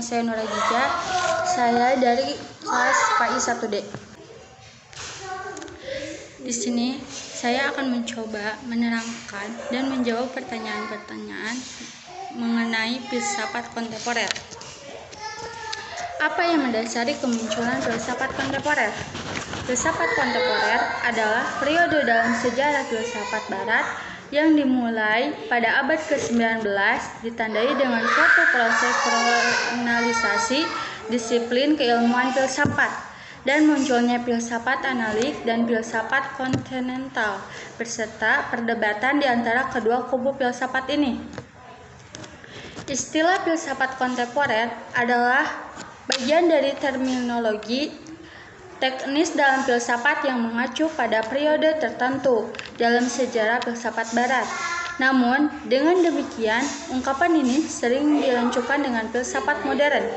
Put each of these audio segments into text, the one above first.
saya Nuragija. Saya dari kelas PAI 1D. Di sini saya akan mencoba menerangkan dan menjawab pertanyaan-pertanyaan mengenai filsafat kontemporer. Apa yang mendasari kemunculan filsafat kontemporer? Filsafat kontemporer adalah periode dalam sejarah filsafat barat yang dimulai pada abad ke-19, ditandai dengan suatu proses profesionalisasi disiplin keilmuan filsafat dan munculnya filsafat analik dan filsafat kontinental beserta perdebatan di antara kedua kubu filsafat ini. Istilah filsafat kontemporer adalah bagian dari terminologi teknis dalam filsafat yang mengacu pada periode tertentu dalam sejarah filsafat barat. Namun, dengan demikian, ungkapan ini sering dilanjutkan dengan filsafat modern.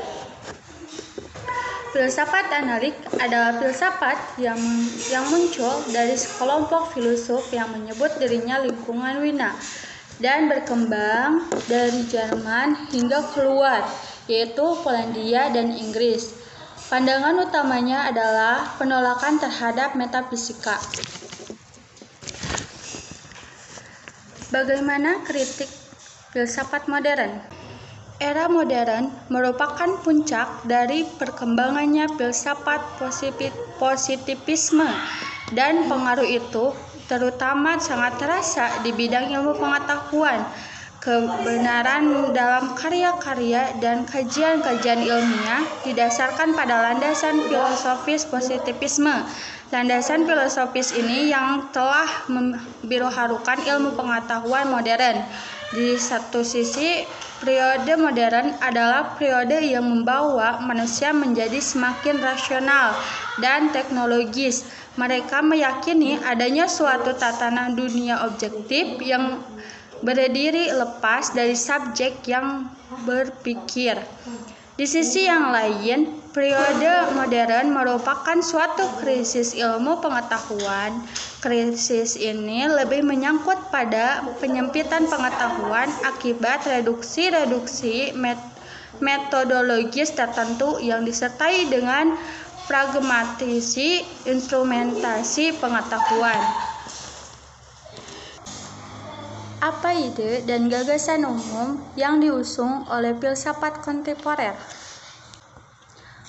Filsafat analik adalah filsafat yang muncul dari sekelompok filosof yang menyebut dirinya lingkungan Wina dan berkembang dari Jerman hingga keluar, yaitu Polandia dan Inggris. Pandangan utamanya adalah penolakan terhadap metafisika. Bagaimana kritik filsafat modern? Era modern merupakan puncak dari perkembangannya filsafat positivisme, dan pengaruh itu terutama sangat terasa di bidang ilmu pengetahuan, kebenaran dalam karya-karya dan kajian-kajian ilmiah didasarkan pada landasan filosofis positivisme. Landasan filosofis ini yang telah membiruharukan ilmu pengetahuan modern. Di satu sisi, periode modern adalah periode yang membawa manusia menjadi semakin rasional dan teknologis. Mereka meyakini adanya suatu tatanan dunia objektif yang berdiri lepas dari subjek yang berpikir. Di sisi yang lain, periode modern merupakan suatu krisis ilmu pengetahuan. Krisis ini lebih menyangkut pada penyempitan pengetahuan akibat reduksi metodologis tertentu yang disertai dengan pragmatisasi instrumentasi pengetahuan. Apa ide dan gagasan umum yang diusung oleh filsafat kontemporer?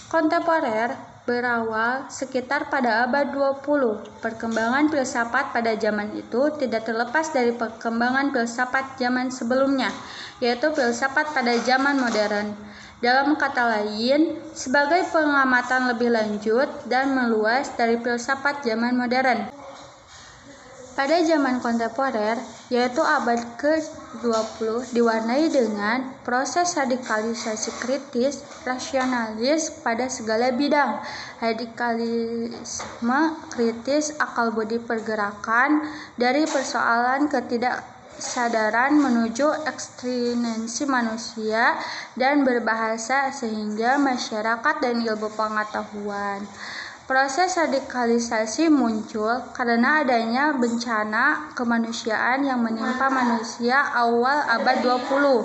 Kontemporer berawal sekitar pada abad 20. Perkembangan filsafat pada zaman itu tidak terlepas dari perkembangan filsafat zaman sebelumnya, yaitu filsafat pada zaman modern. Dalam kata lain, sebagai pengamatan lebih lanjut dan meluas dari filsafat zaman modern. Pada zaman kontemporer, yaitu abad ke-20, diwarnai dengan proses radikalisasi kritis, rasionalis pada segala bidang. Radikalisme kritis akal budi pergerakan dari persoalan ketidaksadaran menuju eksistensi manusia dan berbahasa sehingga masyarakat dan ilmu pengetahuan. Proses radikalisasi muncul karena adanya bencana kemanusiaan yang menimpa manusia awal abad 20.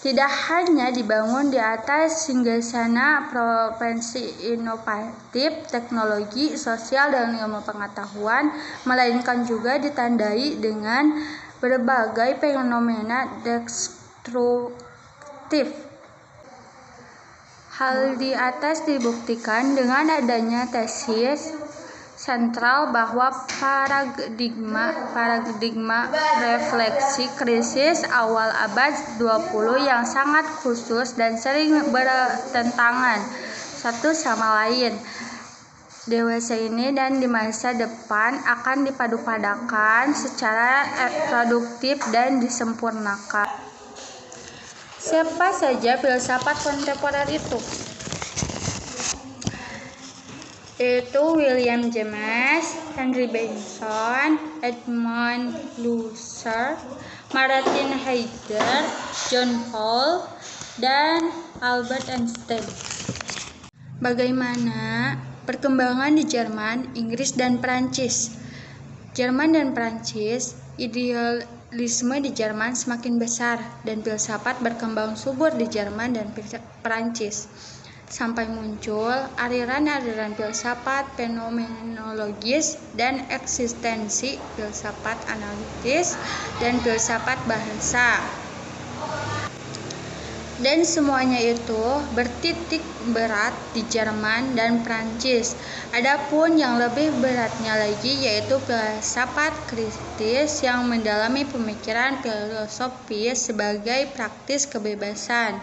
Tidak hanya dibangun di atas singgasana profesi inovatif, teknologi, sosial, dan ilmu pengetahuan, melainkan juga ditandai dengan berbagai fenomena destruktif. Hal di atas dibuktikan dengan adanya tesis sentral bahwa paradigma refleksi krisis awal abad 20 yang sangat khusus dan sering bertentangan satu sama lain. Dewasa ini dan di masa depan akan dipadu-padakan secara produktif dan disempurnakan. Siapa saja filsafat kontemporer itu? Yaitu William James, Henry Benson, Edmund Husserl, Martin Heidegger, John Paul, dan Albert Einstein. Bagaimana perkembangan di Jerman, Inggris, dan Prancis? Jerman dan Prancis Liberalisme di Jerman semakin besar, dan filsafat berkembang subur di Jerman dan Perancis, sampai muncul aliran-aliran filsafat fenomenologis dan eksistensi, filsafat analitis, dan filsafat bahasa. Dan semuanya itu bertitik berat di Jerman dan Prancis. Adapun yang lebih beratnya lagi yaitu filsafat kritis yang mendalami pemikiran filosofis sebagai praktis kebebasan.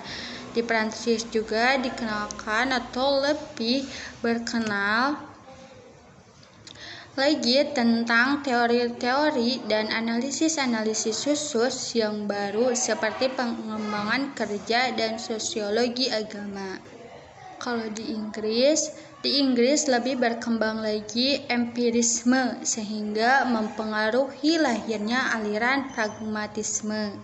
Di Prancis juga dikenalkan atau lebih berkenal lagi tentang teori-teori dan analisis-analisis khusus yang baru seperti pengembangan kerja dan sosiologi agama. Kalau di Inggris lebih berkembang lagi empirisme sehingga mempengaruhi lahirnya aliran pragmatisme.